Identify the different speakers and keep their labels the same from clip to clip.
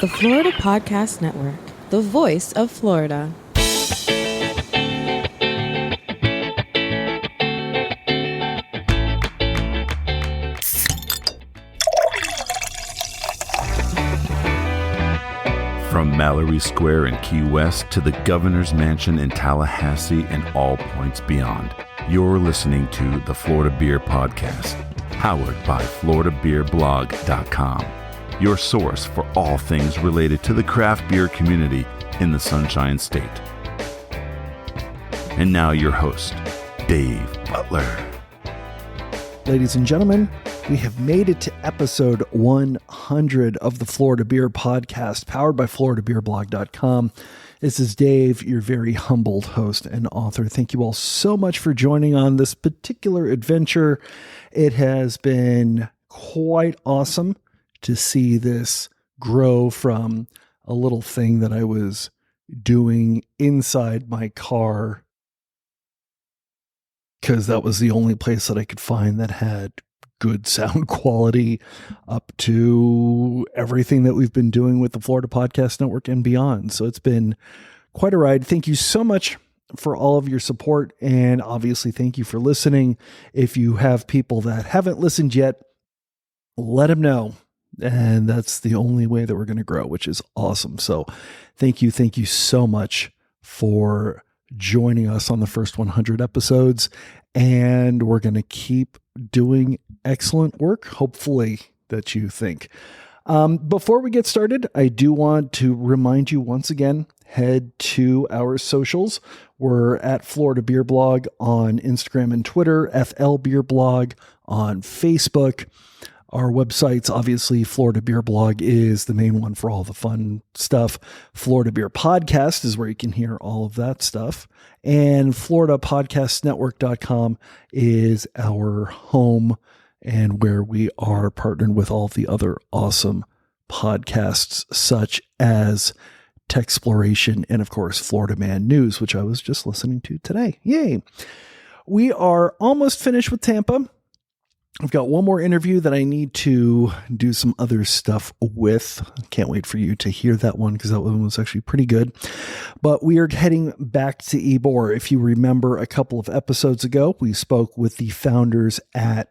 Speaker 1: The Florida Podcast Network, the voice of Florida.
Speaker 2: From Mallory Square in Key West to the Governor's Mansion in Tallahassee and all points beyond, you're listening to the Florida Beer Podcast, powered by FloridaBeerBlog.com, your source for all things related to the craft beer community in the Sunshine State. And now your host, Dave Butler.
Speaker 3: Ladies and gentlemen, we have made it to episode 100 of the Florida Beer Podcast, powered by FloridaBeerBlog.com. This is Dave, your very humbled host and author. Thank you all so much for joining on this particular adventure. It has been quite awesome to see this grow from a little thing that I was doing inside my car, because that was the only place that I could find that had good sound quality, up to everything that we've been doing with the Florida Podcast Network and beyond. So it's been quite a ride. Thank you so much for all of your support. And obviously, thank you for listening. If you have people that haven't listened yet, let them know. And that's the only way that we're going to grow, which is awesome. So thank you. Thank you so much for joining us on the first 100 episodes. And we're going to keep doing excellent work, hopefully, that you think. Before we get started, I do want to remind you once again, head to our socials. We're at Florida Beer Blog on Instagram and Twitter, FL Beer Blog on Facebook. Our websites, obviously, Florida Beer Blog is the main one for all the fun stuff. Florida Beer Podcast is where you can hear all of that stuff. And FloridaPodcastNetwork.com is our home and where we are partnered with all the other awesome podcasts, such as Techsploration and, of course, Florida Man News, which I was just listening to today. Yay! We are almost finished with Tampa. I've got one more interview that I need to do some other stuff with. Can't wait for you to hear that one, because that one was actually pretty good. But we are heading back to Ybor. If you remember, a couple of episodes ago, we spoke with the founders at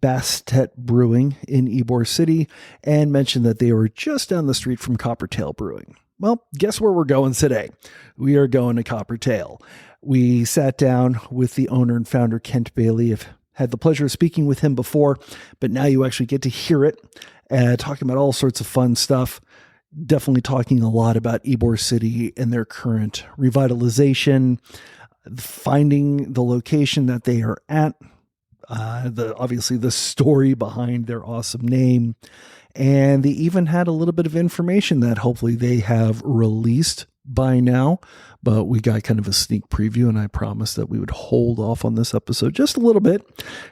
Speaker 3: Coppertail Brewing in Ybor City and mentioned that they were just down the street from Coppertail Brewing. Well, guess where we're going today? We are going to Coppertail. We sat down with the owner and founder, Kent Bailey. I've had the pleasure of speaking with him before, but now you actually get to hear it, talking about all sorts of fun stuff. Definitely talking a lot about Ybor City and their current revitalization, finding the location that they are at, obviously the story behind their awesome name. And they even had a little bit of information that hopefully they have released by now, but we got kind of a sneak preview, and I promised that we would hold off on this episode just a little bit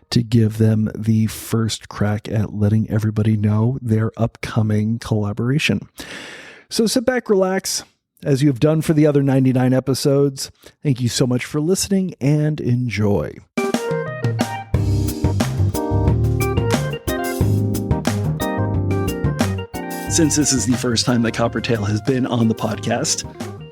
Speaker 3: to give them the first crack at letting everybody know their upcoming collaboration. So sit back, relax, as you have done for the other 99 episodes. Thank you so much for listening, and enjoy. Since this is the first time that Coppertail has been on the podcast,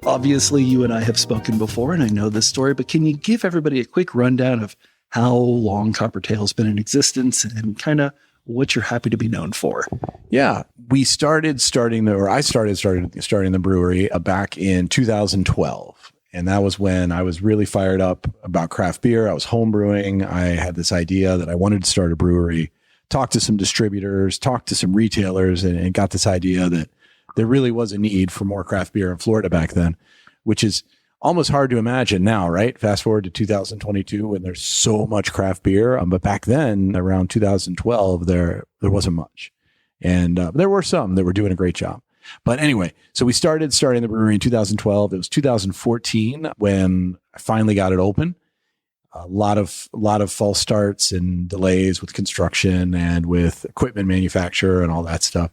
Speaker 3: obviously you and I have spoken before, and I know this story, but can you give everybody a quick rundown of how long Coppertail's been in existence and kind of what you're happy to be known for?
Speaker 4: Yeah, I started the brewery back in 2012. And that was when I was really fired up about craft beer. I was home brewing. I had this idea that I wanted to start a brewery, talked to some distributors, talked to some retailers, and got this idea that there really was a need for more craft beer in Florida back then, which is almost hard to imagine now, right? Fast forward to 2022 when there's so much craft beer. But back then, around 2012, there wasn't much. And there were some that were doing a great job. But anyway, so we started the brewery in 2012. It was 2014 when I finally got it open. A lot of false starts and delays with construction and with equipment manufacturer and all that stuff.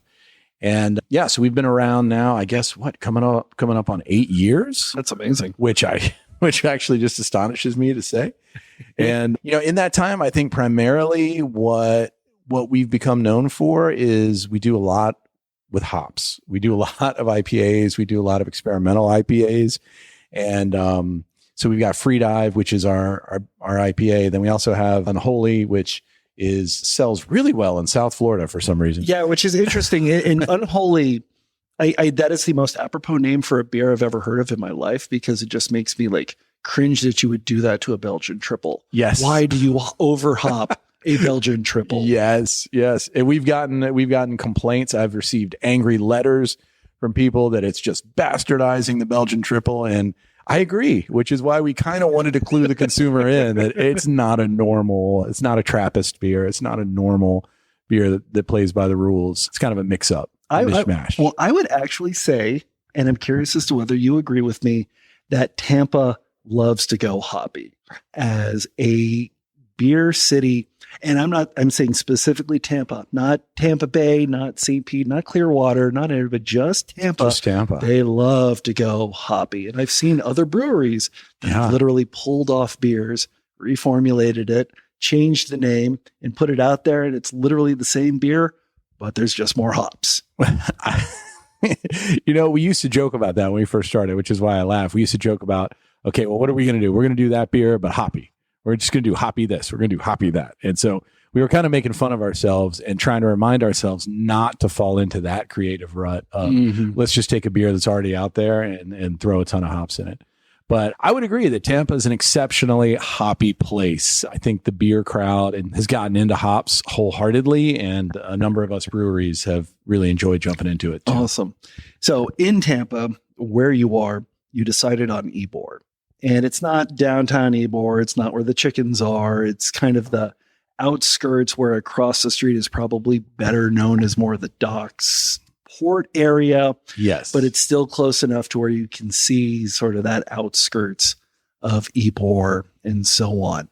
Speaker 4: And yeah, so we've been around now, I guess, coming up on 8 years.
Speaker 3: That's amazing.
Speaker 4: Which actually just astonishes me to say. And, in that time, I think primarily what we've become known for is we do a lot with hops. We do a lot of IPAs. We do a lot of experimental IPAs. And so we've got Free Dive, which is our IPA. Then we also have Unholy, which sells really well in South Florida for some reason.
Speaker 3: Yeah, which is interesting. In Unholy, I that is the most apropos name for a beer I've ever heard of in my life, because it just makes me like cringe that you would do that to a Belgian triple.
Speaker 4: Yes.
Speaker 3: Why do you overhop a Belgian triple?
Speaker 4: Yes. And we've gotten complaints. I've received angry letters from people that it's just bastardizing the Belgian triple. And I agree, which is why we kind of wanted to clue the consumer in that it's not a Trappist beer. It's not a normal beer that plays by the rules. It's kind of a mix up, mishmash.
Speaker 3: I would actually say, and I'm curious as to whether you agree with me, that Tampa loves to go hoppy as a beer city. And I'm saying specifically Tampa, not Tampa Bay, not St. Pete, not Clearwater, not anywhere, but just Tampa.
Speaker 4: Just Tampa.
Speaker 3: They love to go hoppy. And I've seen other breweries that have literally pulled off beers, reformulated it, changed the name, and put it out there. And it's literally the same beer, but there's just more hops.
Speaker 4: We used to joke about that when we first started, which is why I laugh. We used to joke about, okay, well, what are we going to do? We're going to do that beer, but hoppy. We're just going to do hoppy this. We're going to do hoppy that. And so we were kind of making fun of ourselves and trying to remind ourselves not to fall into that creative rut of let's just take a beer that's already out there and throw a ton of hops in it. But I would agree that Tampa is an exceptionally hoppy place. I think the beer crowd has gotten into hops wholeheartedly, and a number of us breweries have really enjoyed jumping into it too.
Speaker 3: Awesome. So in Tampa, where you are, you decided on Ybor. And it's not downtown Ybor. It's not where the chickens are. It's kind of the outskirts where across the street is probably better known as more of the docks port area.
Speaker 4: Yes.
Speaker 3: But it's still close enough to where you can see sort of that outskirts of Ybor and so on.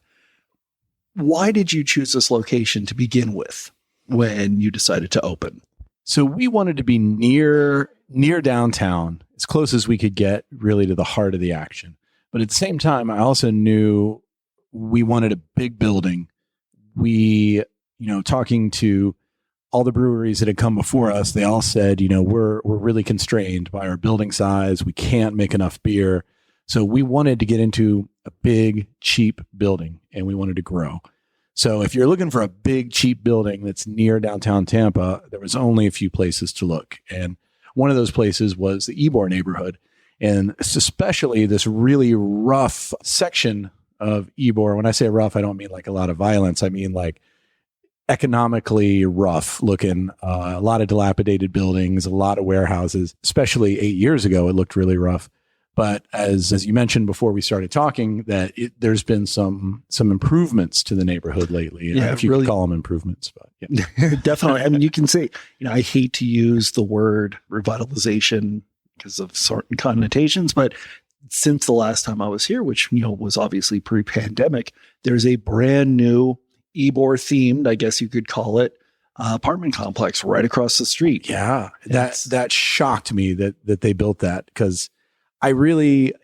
Speaker 3: Why did you choose this location to begin with when you decided to open?
Speaker 4: So we wanted to be near downtown, as close as we could get really to the heart of the action. But at the same time, I also knew we wanted a big building. We, talking to all the breweries that had come before us, they all said, we're really constrained by our building size. We can't make enough beer. So we wanted to get into a big, cheap building, and we wanted to grow. So if you're looking for a big, cheap building that's near downtown Tampa, there was only a few places to look. And one of those places was the Ybor neighborhood. And especially this really rough section of Ybor. When I say rough, I don't mean like a lot of violence. I mean like economically rough looking, a lot of dilapidated buildings, a lot of warehouses. Especially 8 years ago, it looked really rough. But as you mentioned before we started talking, that there's been some improvements to the neighborhood lately.
Speaker 3: Yeah,
Speaker 4: if you
Speaker 3: really,
Speaker 4: could call them improvements, but yeah.
Speaker 3: Definitely. I mean, you can say, I hate to use the word revitalization because of certain connotations, but since the last time I was here, which was obviously pre-pandemic, there's a brand new Ybor themed, I guess you could call it, apartment complex right across the street.
Speaker 4: Yeah, that shocked me that they built that, because I really,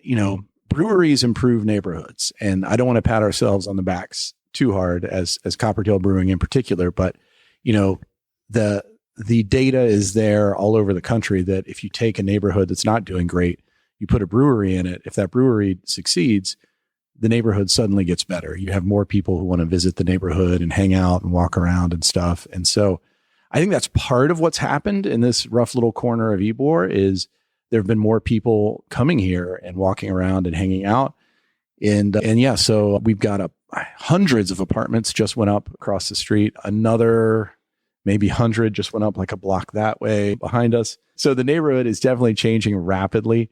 Speaker 4: breweries improve neighborhoods, and I don't want to pat ourselves on the backs too hard as Coppertail Brewing in particular, but the data is there all over the country that if you take a neighborhood that's not doing great, you put a brewery in it. If that brewery succeeds, the neighborhood suddenly gets better. You have more people who want to visit the neighborhood and hang out and walk around and stuff. And so I think that's part of what's happened in this rough little corner of Ybor is there have been more people coming here and walking around and hanging out. And yeah, so we've got hundreds of apartments just went up across the street. Another maybe 100 just went up like a block that way behind us. So the neighborhood is definitely changing rapidly.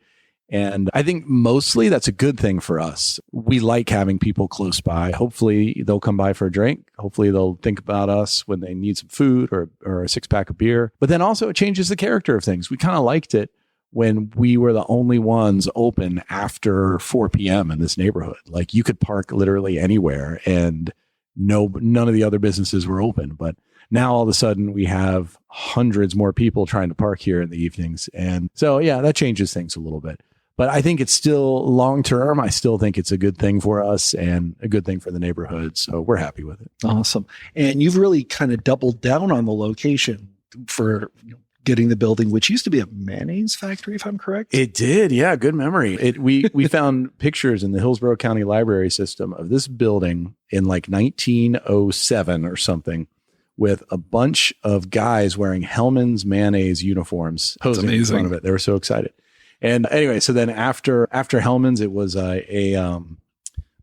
Speaker 4: And I think mostly that's a good thing for us. We like having people close by. Hopefully they'll come by for a drink. Hopefully they'll think about us when they need some food or a 6-pack of beer. But then also it changes the character of things. We kind of liked it when we were the only ones open after 4 p.m. in this neighborhood. Like you could park literally anywhere and none of the other businesses were open. But now all of a sudden we have hundreds more people trying to park here in the evenings. And so, yeah, that changes things a little bit. But I think it's still long term. I still think it's a good thing for us and a good thing for the neighborhood. So we're happy with it.
Speaker 3: Awesome. And you've really kind of doubled down on the location for getting the building, which used to be a mayonnaise factory, if I'm correct.
Speaker 4: It did. Yeah. Good memory. We found pictures in the Hillsborough County Library System of this building in like 1907 or something with a bunch of guys wearing Hellman's mayonnaise uniforms posing in front of it. They were so excited. And anyway, so then after Hellman's, it was a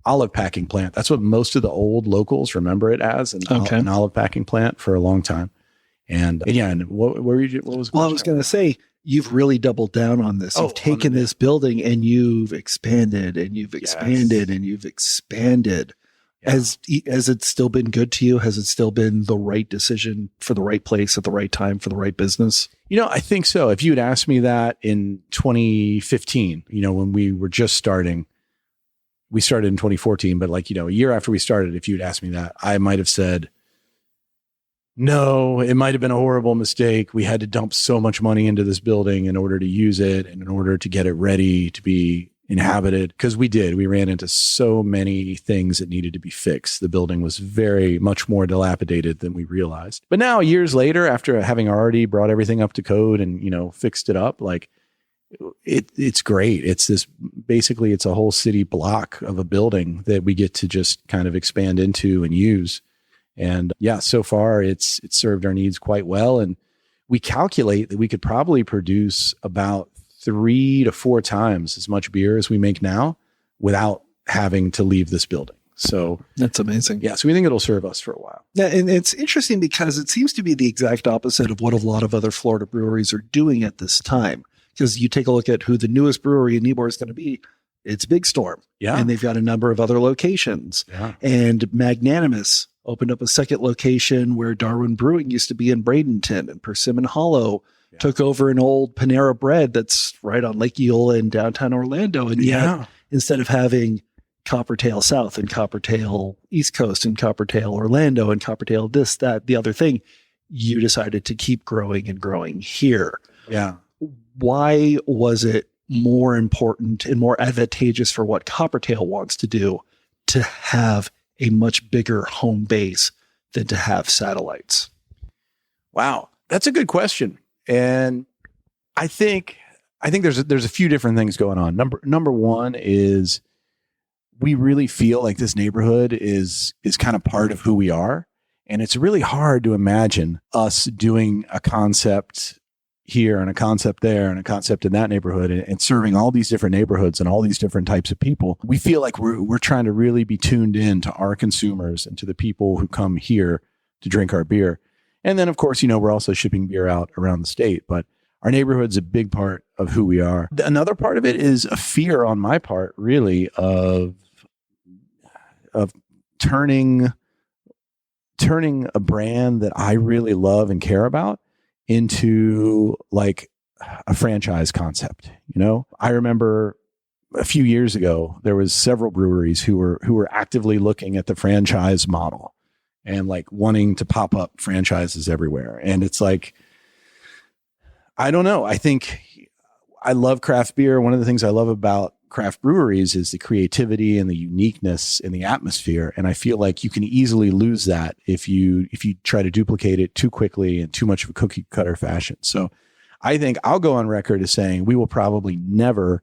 Speaker 4: olive packing plant. That's what most of the old locals remember it as, an olive packing plant for a long time. And what was?
Speaker 3: Well, I was going to say, you've really doubled down on this. You've taken this building and you've expanded and you've expanded and you've expanded. Yeah. Has it still been good to you? Has it still been the right decision for the right place at the right time for the right business?
Speaker 4: I think so. If you had asked me that in 2015, when we were just starting, we started in 2014, but a year after we started, if you'd asked me that, I might have said, no, it might have been a horrible mistake. We had to dump so much money into this building in order to use it and in order to get it ready to be inhabited. Because we ran into so many things that needed to be fixed. The building was very much more dilapidated than we realized. But now, years later, after having already brought everything up to code and, fixed it up, it's great. It's it's a whole city block of a building that we get to just kind of expand into and use. And so far it's served our needs quite well. And we calculate that we could probably produce about 3 to 4 times as much beer as we make now without having to leave this building. So
Speaker 3: that's amazing.
Speaker 4: Yeah. So we think it'll serve us for a while.
Speaker 3: Yeah. And it's interesting because it seems to be the exact opposite of what a lot of other Florida breweries are doing at this time. Because you take a look at who the newest brewery in Ybor is going to be. It's Big Storm. Yeah. And they've got a number of other locations. Yeah. And Magnanimous opened up a second location where Darwin Brewing used to be in Bradenton, and Persimmon Hollow took over an old Panera Bread that's right on Lake Eola in downtown Orlando. And yet, instead of having Coppertail South and Coppertail East Coast and Coppertail Orlando and Coppertail this, that, the other thing, you decided to keep growing and growing here.
Speaker 4: Yeah.
Speaker 3: Why was it more important and more advantageous for what Coppertail wants to do to have a much bigger home base than to have satellites?
Speaker 4: Wow. That's a good question. And I think there's a few different things going on. Number one is we really feel like this neighborhood is kind of part of who we are. And it's really hard to imagine us doing a concept here and a concept there and a concept in that neighborhood and serving all these different neighborhoods and all these different types of people. We feel like we're trying to really be tuned in to our consumers and to the people who come here to drink our beer. And then, of course, we're also shipping beer out around the state, but our neighborhood's a big part of who we are. Another part of it is a fear on my part, really, of turning a brand that I really love and care about into like a franchise concept. I remember a few years ago, there was several breweries who were actively looking at the franchise model and like wanting to pop up franchises everywhere. And it's like, I don't know. I think I love craft beer. One of the things I love about craft breweries is the creativity and the uniqueness in the atmosphere. And I feel like you can easily lose that if you try to duplicate it too quickly in too much of a cookie cutter fashion. So I think I'll go on record as saying we will probably never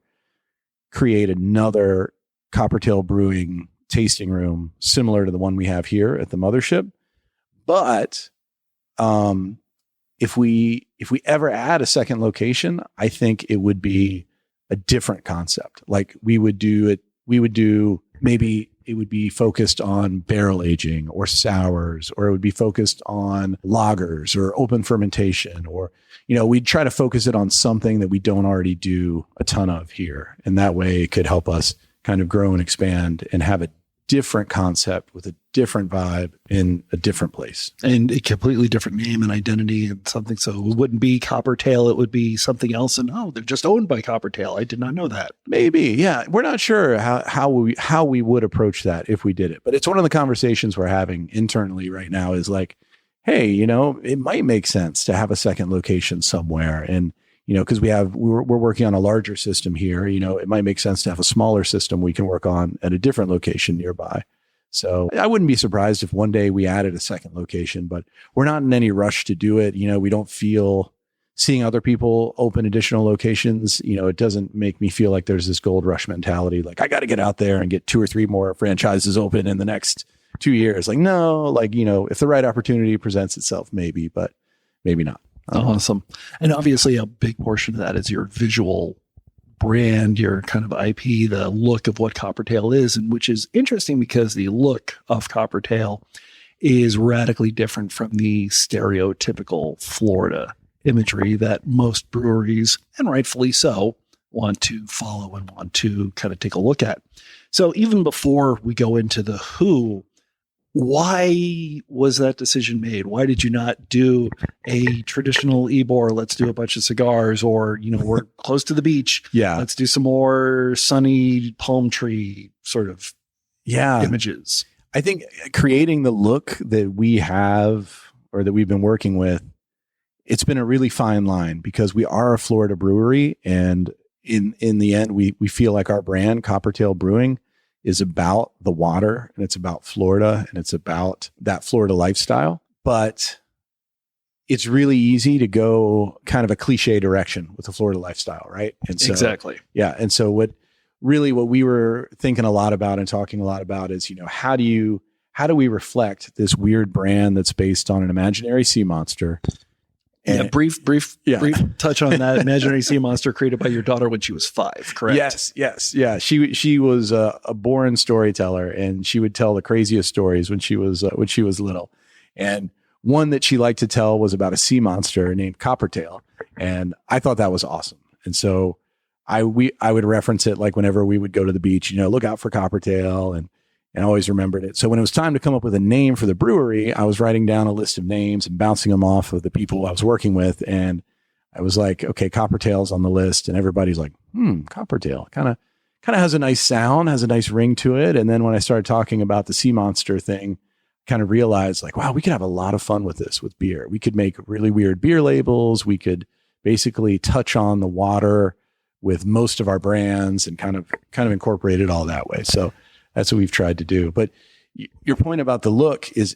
Speaker 4: create another Coppertail Brewing tasting room similar to the one we have here at the mothership. But if we ever add a second location, I think it would be a different concept. Like maybe it would be focused on barrel aging or sours, or it would be focused on lagers or open fermentation, or, we'd try to focus it on something that we don't already do a ton of here. And that way it could help us kind of grow and expand and have a different concept with a different vibe in a different place.
Speaker 3: And a completely different name and identity and something. So it wouldn't be Coppertail, it would be something else. And they're just owned by Coppertail. I did not know that.
Speaker 4: Maybe. Yeah. We're not sure how we would approach that if we did it. But it's one of the conversations we're having internally right now is like, hey, it might make sense to have a second location somewhere. And, because we're working on a larger system here, it might make sense to have a smaller system we can work on at a different location nearby. So I wouldn't be surprised if one day we added a second location, but we're not in any rush to do it. We don't feel seeing other people open additional locations, it doesn't make me feel like there's this gold rush mentality. Like I got to get out there and get 2 or 3 more franchises open in the next 2 years. Like, no, if the right opportunity presents itself, maybe, but maybe not.
Speaker 3: Awesome. And obviously a big portion of that is your visual brand, your kind of IP, the look of what Coppertail is, and which is interesting because the look of Coppertail is radically different from the stereotypical Florida imagery that most breweries, and rightfully so, want to follow and want to kind of take a look at. So even before we go into the who, why was that decision made? Why did you not do a traditional Ybor? Let's do a bunch of cigars, or, we're close to the beach.
Speaker 4: Yeah.
Speaker 3: Let's do some more sunny palm tree sort of images.
Speaker 4: I think creating the look that we have, or that we've been working with, it's been a really fine line because we are a Florida brewery. And in the end, we feel like our brand, Coppertail Brewing, is about the water, and it's about Florida, and it's about that Florida lifestyle. But it's really easy to go kind of a cliche direction with the Florida lifestyle, right? And so,
Speaker 3: exactly.
Speaker 4: Yeah. And so what we were thinking a lot about and talking a lot about is, how do we reflect this weird brand that's based on an imaginary sea monster? And
Speaker 3: brief touch on that. Imaginary sea monster created by your daughter when she was 5, correct?
Speaker 4: Yes. Yeah. She was a born storyteller, and she would tell the craziest stories when she was little. And one that she liked to tell was about a sea monster named Coppertail. And I thought that was awesome. And so I would reference it like whenever we would go to the beach, look out for Coppertail, and I always remembered it. So when it was time to come up with a name for the brewery, I was writing down a list of names and bouncing them off of the people I was working with. And I was like, okay, Coppertail's on the list. And everybody's like, Coppertail kind of has a nice sound, has a nice ring to it. And then when I started talking about the sea monster thing, kind of realized like, wow, we could have a lot of fun with this, with beer. We could make really weird beer labels. We could basically touch on the water with most of our brands and kind of incorporate it all that way. So that's what we've tried to do. But your point about the look is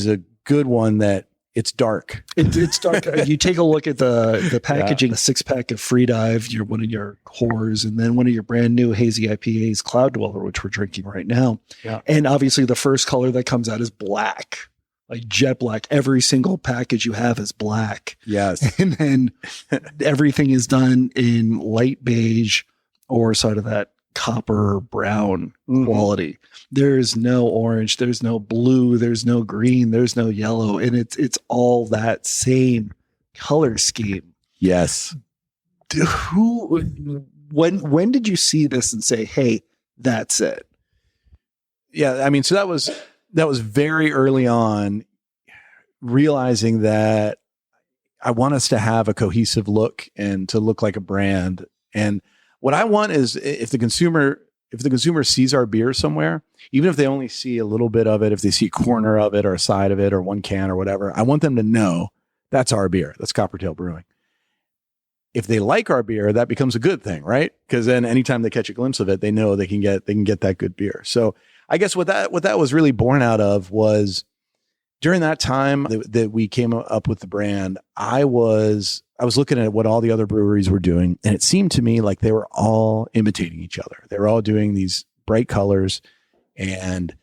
Speaker 4: a good one, that it's dark.
Speaker 3: It's dark. You take a look at the packaging, a 6-pack of Free Dive, one of your whores, and then one of your brand new hazy IPAs, Cloud Dweller, which we're drinking right now.
Speaker 4: Yeah.
Speaker 3: And obviously the first color that comes out is black, like jet black. Every single package you have is black.
Speaker 4: Yes.
Speaker 3: And then everything is done in light beige or sort of that copper brown quality. There's no orange, there's no blue, there's no green, there's no yellow, and it's all that same color scheme.
Speaker 4: Yes.
Speaker 3: When did you see this and say, hey, that's it?
Speaker 4: Yeah, I mean, so that was very early on, realizing that I want us to have a cohesive look and to look like a brand. And what I want is, if the consumer sees our beer somewhere, even if they only see a little bit of it, if they see a corner of it or a side of it or one can or whatever, I want them to know that's our beer. That's Coppertail Brewing. If they like our beer, that becomes a good thing, right? Because then anytime they catch a glimpse of it, they know they can get that good beer. So I guess what that was really born out of was, during that time that we came up with the brand, I was looking at what all the other breweries were doing, and it seemed to me like they were all imitating each other. They were all doing these bright colors and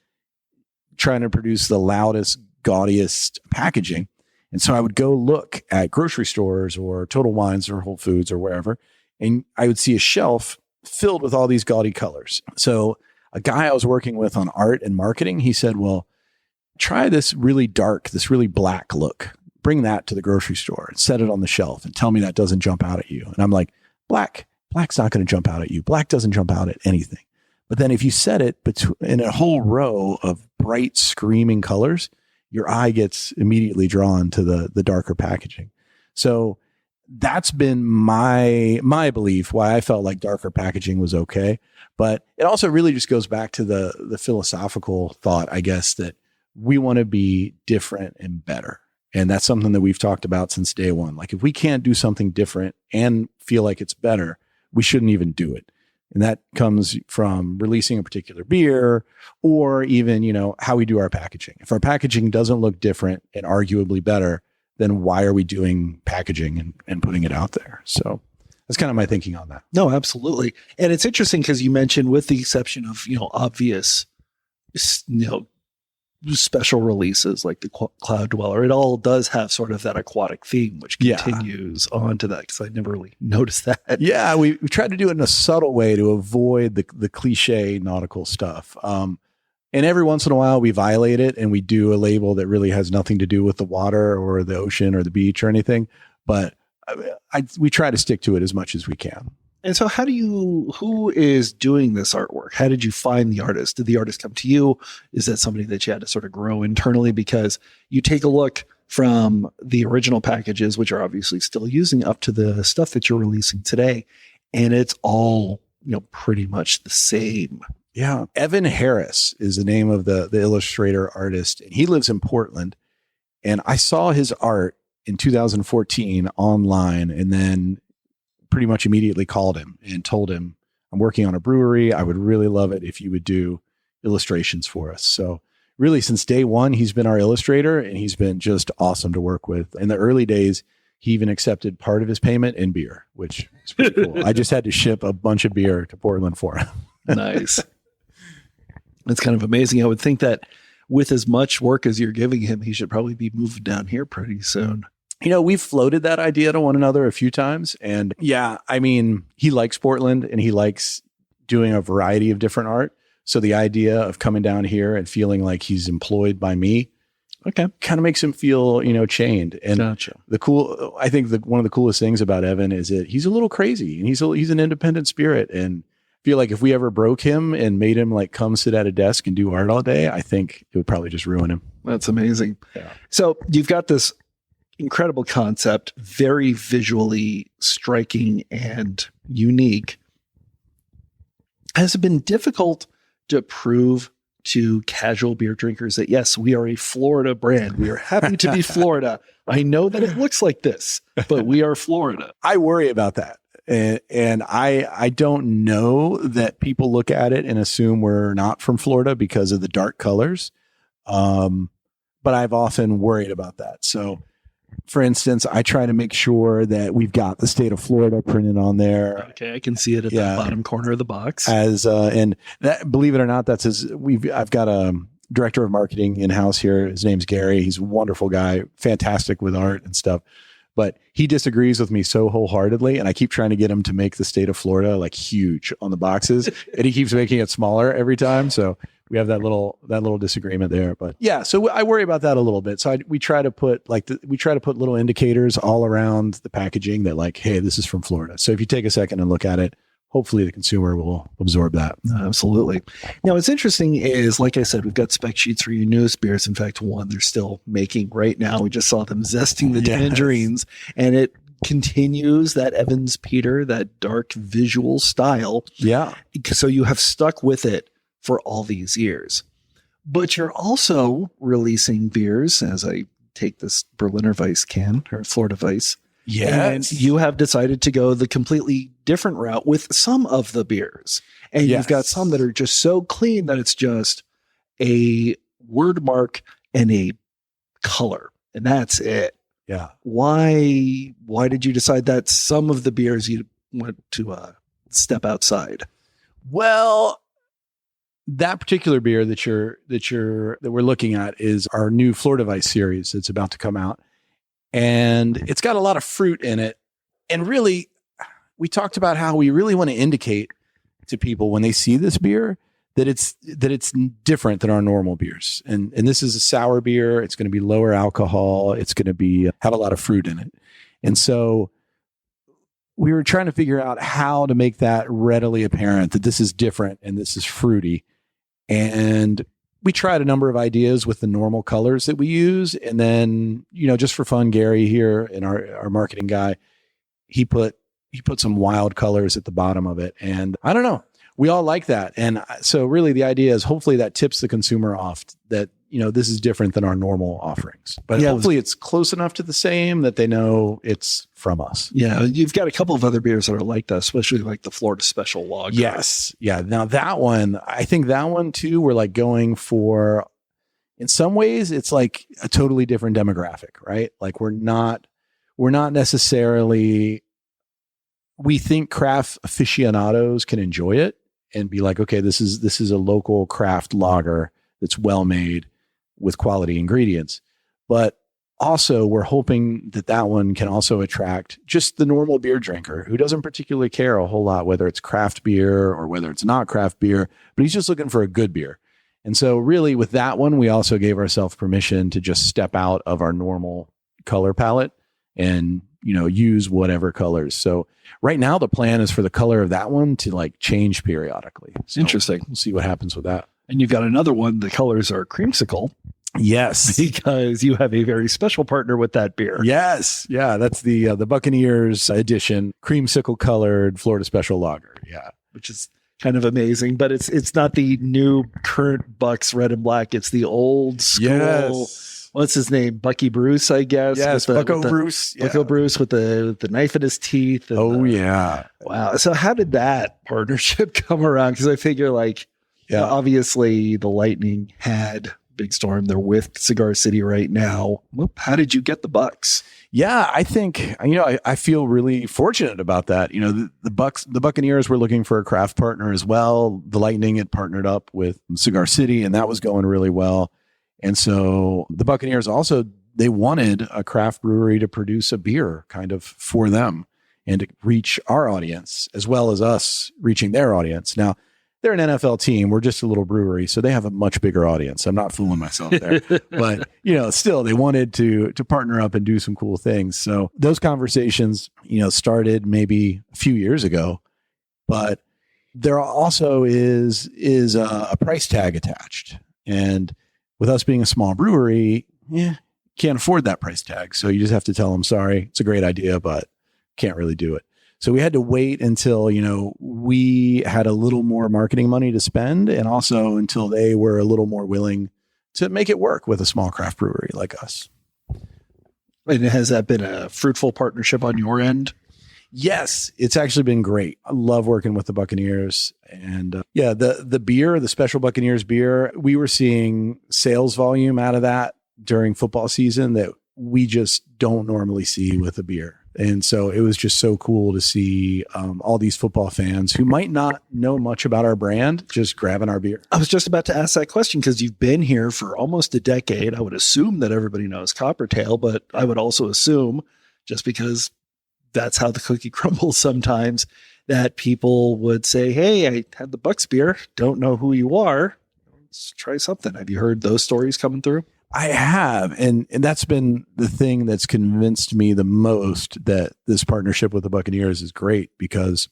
Speaker 4: trying to produce the loudest, gaudiest packaging. And so I would go look at grocery stores or Total Wines or Whole Foods or wherever, and I would see a shelf filled with all these gaudy colors. So a guy I was working with on art and marketing, he said, well, try this really dark, this really black look. Bring that to the grocery store and set it on the shelf and tell me that doesn't jump out at you. And I'm like, black's not going to jump out at you. Black doesn't jump out at anything. But then if you set it in a whole row of bright, screaming colors, your eye gets immediately drawn to the darker packaging. So that's been my belief, why I felt like darker packaging was okay. But it also really just goes back to the philosophical thought, I guess, that we want to be different and better. And that's something that we've talked about since day one. Like, if we can't do something different and feel like it's better, we shouldn't even do it. And that comes from releasing a particular beer, or even, how we do our packaging. If our packaging doesn't look different and arguably better, then why are we doing packaging and putting it out there? So that's kind of my thinking on that.
Speaker 3: No, absolutely. And it's interesting because you mentioned, with the exception of, obvious, special releases like the Cloud Dweller, it all does have sort of that aquatic theme, which continues on to that, because I never really noticed that.
Speaker 4: Yeah, we tried to do it in a subtle way to avoid the cliche nautical stuff. And every once in a while we violate it and we do a label that really has nothing to do with the water or the ocean or the beach or anything. But we try to stick to it as much as we can.
Speaker 3: And so who is doing this artwork? How did you find the artist? Did the artist come to you? Is that somebody that you had to sort of grow internally? Because you take a look from the original packages, which are obviously still using, up to the stuff that you're releasing today, and it's all, pretty much the same.
Speaker 4: Yeah. Evan Harris is the name of the illustrator artist, and he lives in Portland. And I saw his art in 2014 online, and then pretty much immediately called him and told him, I'm working on a brewery. I would really love it if you would do illustrations for us. So really, since day one, he's been our illustrator, and he's been just awesome to work with. In the early days, he even accepted part of his payment in beer, which is pretty cool. I just had to ship a bunch of beer to Portland for him.
Speaker 3: Nice. It's kind of amazing. I would think that with as much work as you're giving him, he should probably be moving down here pretty soon.
Speaker 4: We've floated that idea to one another a few times. And he likes Portland and he likes doing a variety of different art. So the idea of coming down here and feeling like he's employed by me, kind of makes him feel, chained. And
Speaker 3: gotcha.
Speaker 4: I think one of the coolest things about Evan is that he's a little crazy and he's an independent spirit. And I feel like if we ever broke him and made him like come sit at a desk and do art all day, I think it would probably just ruin him.
Speaker 3: That's amazing.
Speaker 4: Yeah.
Speaker 3: So you've got this incredible concept, very visually striking and unique. Has it been difficult to prove to casual beer drinkers that, yes, we are a Florida brand. We are happy to be Florida. I know that it looks like this, but we are Florida.
Speaker 4: I worry about that. And I don't know that people look at it and assume we're not from Florida because of the dark colors. But I've often worried about that. So, for instance, I try to make sure that we've got the state of Florida printed on there.
Speaker 3: Okay, I can see it at the bottom corner of the box.
Speaker 4: And that, believe it or not, I've got a director of marketing in-house here. His name's Gary. He's a wonderful guy, fantastic with art and stuff. But he disagrees with me so wholeheartedly, and I keep trying to get him to make the state of Florida like huge on the boxes, and he keeps making it smaller every time. So we have that little disagreement there. But yeah, so I worry about that a little bit. So we try to put little indicators all around the packaging that like, hey, this is from Florida. So if you take a second and look at it, hopefully the consumer will absorb that.
Speaker 3: Absolutely. Now, what's interesting is, like I said, we've got spec sheets for your newest beers. In fact, one they're still making right now. We just saw them zesting the tangerines, and it continues that Evans Peter, that dark visual style.
Speaker 4: Yeah.
Speaker 3: So you have stuck with it for all these years. But you're also releasing beers, as I take this Berliner Weiss can, or Florida Weiss.
Speaker 4: Yes.
Speaker 3: And you have decided to go the completely different route with some of the beers. And you've got some that are just so clean that it's just a word mark and a color. And that's it.
Speaker 4: Yeah.
Speaker 3: Why did you decide that some of the beers you want to step outside?
Speaker 4: Well, that particular beer that we're looking at is our new Florida Weiss series. It's about to come out. And it's got a lot of fruit in it. And really, we talked about how we really want to indicate to people when they see this beer that it's different than our normal beers. And this is a sour beer. It's going to be lower alcohol. It's going to have a lot of fruit in it. And so we were trying to figure out how to make that readily apparent that this is different and this is fruity. And we tried a number of ideas with the normal colors that we use. And then, just for fun, Gary here and our marketing guy, he put some wild colors at the bottom of it. And I don't know, we all like that. And so really the idea is hopefully that tips the consumer off that, this is different than our normal offerings, but hopefully it's close enough to the same that they know it's from us.
Speaker 3: Yeah. You've got a couple of other beers that are like that, especially like the Florida Special Lager.
Speaker 4: Yes. Yeah. Now I think that one too, we're like going for, in some ways it's like a totally different demographic, right? Like we're not necessarily, we think craft aficionados can enjoy it and be like, okay, this is a local craft lager that's well made with quality ingredients. But also we're hoping that one can also attract just the normal beer drinker who doesn't particularly care a whole lot whether it's craft beer or whether it's not craft beer, but he's just looking for a good beer. And so really with that one, we also gave ourselves permission to just step out of our normal color palette and, use whatever colors. So right now the plan is for the color of that one to like change periodically. So
Speaker 3: Interesting.
Speaker 4: We'll see what happens with that.
Speaker 3: And you've got another one. The colors are creamsicle.
Speaker 4: Yes.
Speaker 3: Because you have a very special partner with that beer.
Speaker 4: Yes. Yeah. That's the Buccaneers edition, creamsicle colored Florida special lager. Yeah.
Speaker 3: Which is kind of amazing, but it's not the new current Bucks red and black. It's the old school.
Speaker 4: Yes.
Speaker 3: What's his name? Bucky Bruce, I guess.
Speaker 4: Yes. Bucko Bruce. Yeah.
Speaker 3: Bucko Bruce with the knife in his teeth. And
Speaker 4: yeah.
Speaker 3: Wow. So how did that partnership come around? Because I figure obviously the Lightning had Big Storm. They're with Cigar City right now. How did you get the Bucks?
Speaker 4: Yeah, I think, I feel really fortunate about that. The Buccaneers were looking for a craft partner as well. The Lightning had partnered up with Cigar City and that was going really well. And so the Buccaneers also, they wanted a craft brewery to produce a beer kind of for them and to reach our audience as well as us reaching their audience. Now, they're an NFL team. We're just a little brewery, so they have a much bigger audience. I'm not fooling myself there. But, still they wanted to partner up and do some cool things. So those conversations, started maybe a few years ago, but there also is a price tag attached. And with us being a small brewery, can't afford that price tag. So you just have to tell them, sorry, it's a great idea, but can't really do it. So we had to wait until, we had a little more marketing money to spend and also until they were a little more willing to make it work with a small craft brewery like us.
Speaker 3: And has that been a fruitful partnership on your end?
Speaker 4: Yes, it's actually been great. I love working with the Buccaneers and the beer, the special Buccaneers beer, we were seeing sales volume out of that during football season that we just don't normally see with a beer. And so it was just so cool to see all these football fans who might not know much about our brand just grabbing our beer.
Speaker 3: I was just about to ask that question because you've been here for almost a decade. I would assume that everybody knows Coppertail, but I would also assume, just because that's how the cookie crumbles sometimes, that people would say, hey, I had the Bucks beer. Don't know who you are. Let's try something. Have you heard those stories coming through?
Speaker 4: I have. And that's been the thing that's convinced me the most that this partnership with the Buccaneers is great, because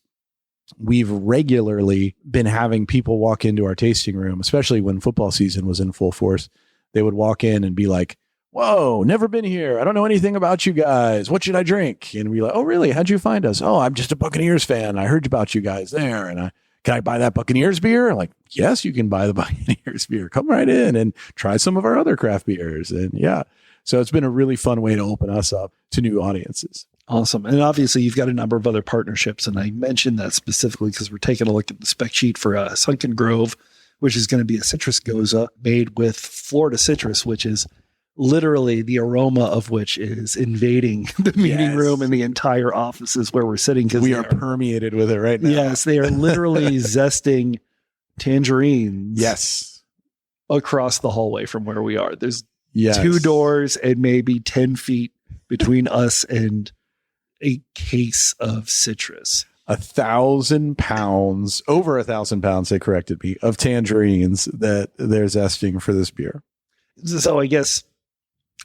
Speaker 4: we've regularly been having people walk into our tasting room, especially when football season was in full force. They would walk in and be like, whoa, never been here. I don't know anything about you guys. What should I drink? And we're like, oh, really? How'd you find us? Oh, I'm just a Buccaneers fan. I heard about you guys there. And can I buy that Buccaneers beer? Like, yes, you can buy the Buccaneers beer. Come right in and try some of our other craft beers. And so it's been a really fun way to open us up to new audiences.
Speaker 3: Awesome. And obviously you've got a number of other partnerships. And I mentioned that specifically because we're taking a look at the spec sheet for Sunken Grove, which is going to be a citrus goza made with Florida citrus, which is literally the aroma of which is invading the meeting room and the entire offices where we're sitting. Because
Speaker 4: we are permeated with it right now.
Speaker 3: Yes, they are literally zesting tangerines.
Speaker 4: Yes.
Speaker 3: Across the hallway from where we are. There's 2 doors and maybe 10 feet between us and a case of citrus.
Speaker 4: 1,000 pounds, over 1,000 pounds, they corrected me, of tangerines that they're zesting for this beer.
Speaker 3: So I guess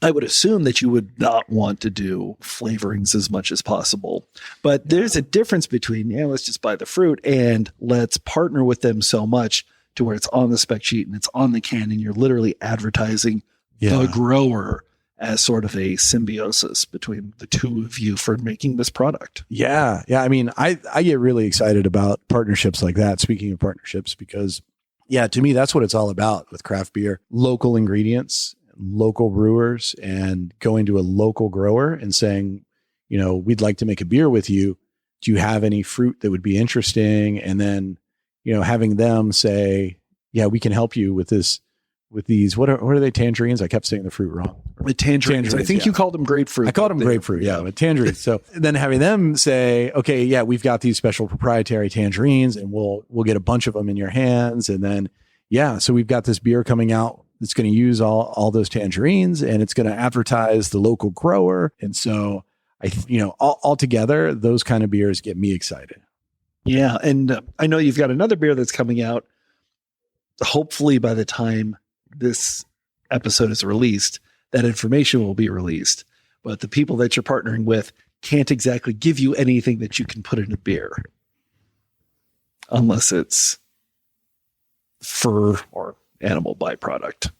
Speaker 3: I would assume that you would not want to do flavorings as much as possible, but there's a difference between, let's just buy the fruit and let's partner with them so much to where it's on the spec sheet and it's on the can and you're literally advertising the grower as sort of a symbiosis between the two of you for making this product.
Speaker 4: Yeah. Yeah. I mean, I get really excited about partnerships like that. Speaking of partnerships, because to me, that's what it's all about with craft beer, local ingredients, local brewers, and going to a local grower and saying, we'd like to make a beer with you. Do you have any fruit that would be interesting? And then, having them say, yeah, we can help you with this with these, what are they, tangerines? I kept saying the fruit wrong.
Speaker 3: The tangerines. I think you called them grapefruit.
Speaker 4: I called them grapefruit, but tangerines. So then having them say, okay, yeah, we've got these special proprietary tangerines and we'll get a bunch of them in your hands. And then, so we've got this beer coming out that's going to use all those tangerines and it's going to advertise the local grower. And so all together, those kind of beers get me excited.
Speaker 3: Yeah. And I know you've got another beer that's coming out. Hopefully by the time this episode is released, that information will be released. But the people that you're partnering with can't exactly give you anything that you can put in a beer unless it's fur or animal byproduct.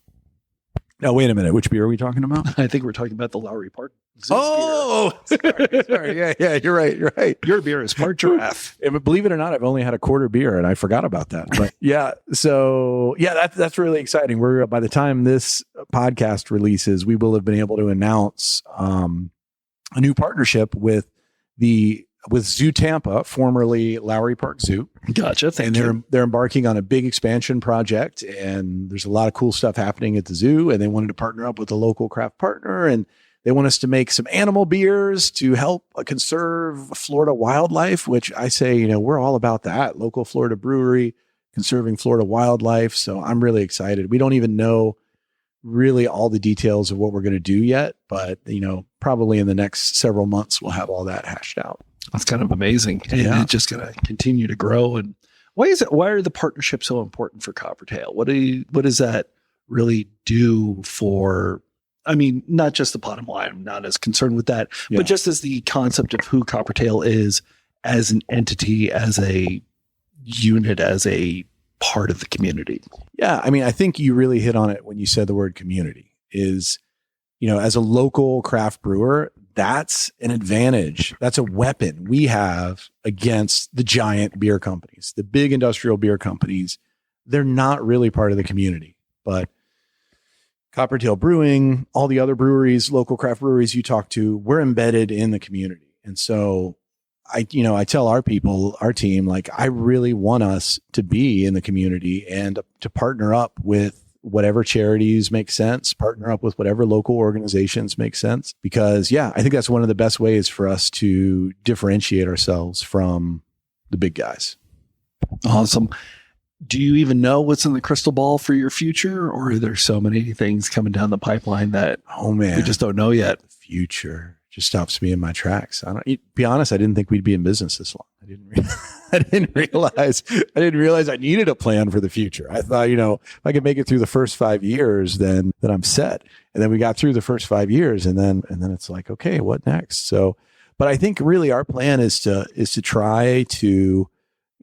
Speaker 4: Now, wait a minute. Which beer are we talking about?
Speaker 3: I think we're talking about the Lowry Park.
Speaker 4: Oh, sorry. Yeah, you're right.
Speaker 3: Your beer is part giraffe.
Speaker 4: And believe it or not, I've only had a quarter beer and I forgot about that. But that's really exciting. We're, by the time this podcast releases, we will have been able to announce a new partnership with Zoo Tampa, formerly Lowry Park Zoo.
Speaker 3: Gotcha. Thank you.
Speaker 4: They're embarking on a big expansion project, and there's a lot of cool stuff happening at the zoo. And they wanted to partner up with a local craft partner, and they want us to make some animal beers to help conserve Florida wildlife, which I say, we're all about that. Local Florida brewery, conserving Florida wildlife. So I'm really excited. We don't even know really all the details of what we're going to do yet, but probably in the next several months, we'll have all that hashed out.
Speaker 3: That's kind of amazing. And it's just going to continue to grow. And why are the partnerships so important for Coppertail? What does that really do for, not just the bottom line, I'm not as concerned with that, but just as the concept of who Coppertail is as an entity, as a unit, as a part of the community.
Speaker 4: Yeah. I think you really hit on it when you said the word community is, as a local craft brewer, that's an advantage. That's a weapon we have against the giant beer companies, the big industrial beer companies. They're not really part of the community, but Coppertail Brewing, all the other breweries, local craft breweries you talk to, we're embedded in the community. And so I tell our people, our team, I really want us to be in the community and to partner up with whatever charities make sense, partner up with whatever local organizations make sense. Because I think that's one of the best ways for us to differentiate ourselves from the big guys.
Speaker 3: Awesome. Do you even know what's in the crystal ball for your future, or are there so many things coming down the pipeline that we just don't know yet?
Speaker 4: The future just stops me in my tracks. To be honest, I didn't think we'd be in business this long. I didn't realize I needed a plan for the future. I thought, if I could make it through the first 5 years, then I'm set. And then we got through the first 5 years, and then it's like, okay, what next? So, but I think really our plan is to try to,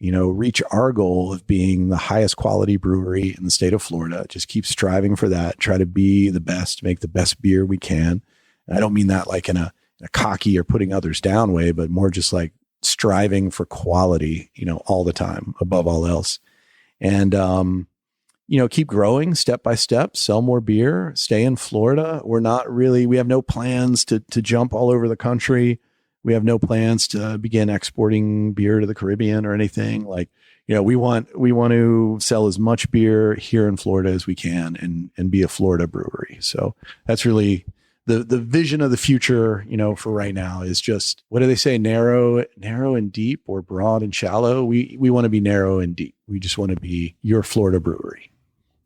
Speaker 4: reach our goal of being the highest quality brewery in the state of Florida. Just keep striving for that. Try to be the best, make the best beer we can. And I don't mean that like in a cocky or putting others down way, but more just like striving for quality, all the time, above all else. And, keep growing step by step, sell more beer, stay in Florida. We have no plans to jump all over the country. We have no plans to begin exporting beer to the Caribbean or anything. We want to sell as much beer here in Florida as we can and be a Florida brewery. So that's really the vision of the future, for right now is just, what do they say? Narrow and deep, or broad and shallow. We want to be narrow and deep. We just want to be your Florida brewery.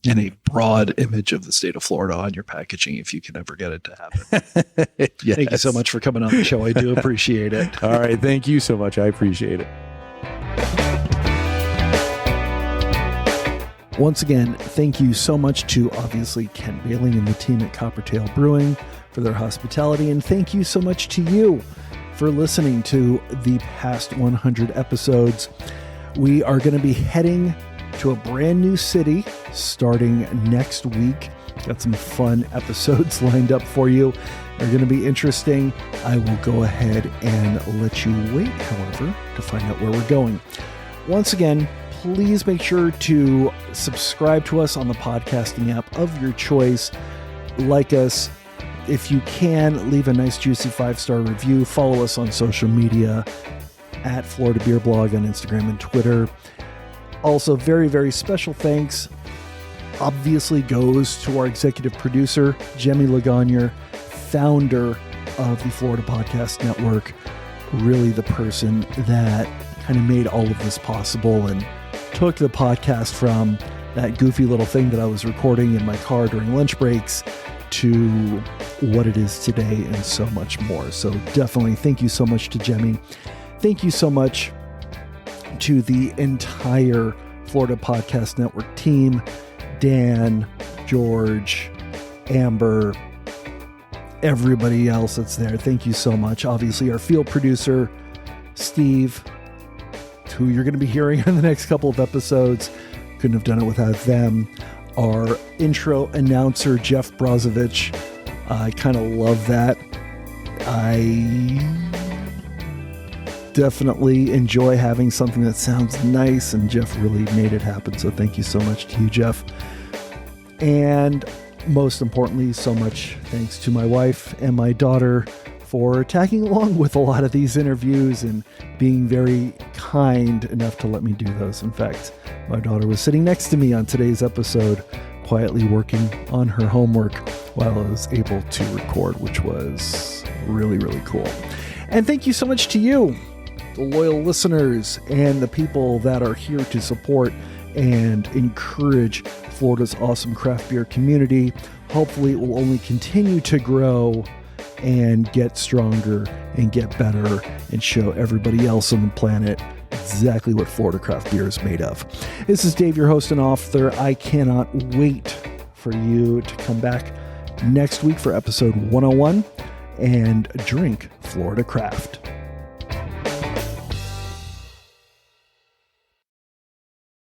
Speaker 3: And a broad image of the state of Florida on your packaging, if you can ever get it to happen.
Speaker 4: Yes.
Speaker 3: Thank you so much for coming on the show. I do appreciate it.
Speaker 4: All right. Thank you so much. I appreciate it.
Speaker 3: Once again, thank you so much to obviously Ken Bailey and the team at Coppertail Brewing for their hospitality. And thank you so much to you for listening to the past 100 episodes. We are going to be heading to a brand new city starting next week. Got some fun episodes lined up for you. They're going to be interesting. I will go ahead and let you wait, however, to find out where we're going. Once again, please make sure to subscribe to us on the podcasting app of your choice. Like us. If you can, leave a nice juicy 5-star review. Follow us on social media at Florida Beer Blog on Instagram and Twitter. Also, very, very special thanks obviously goes to our executive producer, Jemmy Legagneur, founder of the Florida Podcast Network, really the person that kind of made all of this possible and took the podcast from that goofy little thing that I was recording in my car during lunch breaks to what it is today and so much more. So definitely thank you so much to Jemmy. Thank you so much to the entire Florida Podcast Network team, Dan, George, Amber, everybody else that's there. Thank you so much. Obviously, our field producer, Steve, who you're going to be hearing in the next couple of episodes. Couldn't have done it without them. Our intro announcer, Jeff Brozovich. I kind of love that. I definitely enjoy having something that sounds nice, and Jeff really made it happen. So thank you so much to you, Jeff. And most importantly, so much thanks to my wife and my daughter for tagging along with a lot of these interviews and being very kind enough to let me do those. In fact, my daughter was sitting next to me on today's episode, quietly working on her homework while I was able to record, which was really, really cool. And thank you so much to you, the loyal listeners and the people that are here to support and encourage Florida's awesome craft beer community. Hopefully it will only continue to grow and get stronger and get better and show everybody else on the planet exactly what Florida craft beer is made of. This is Dave, your host and author. I cannot wait for you to come back next week for episode 101 and drink Florida craft.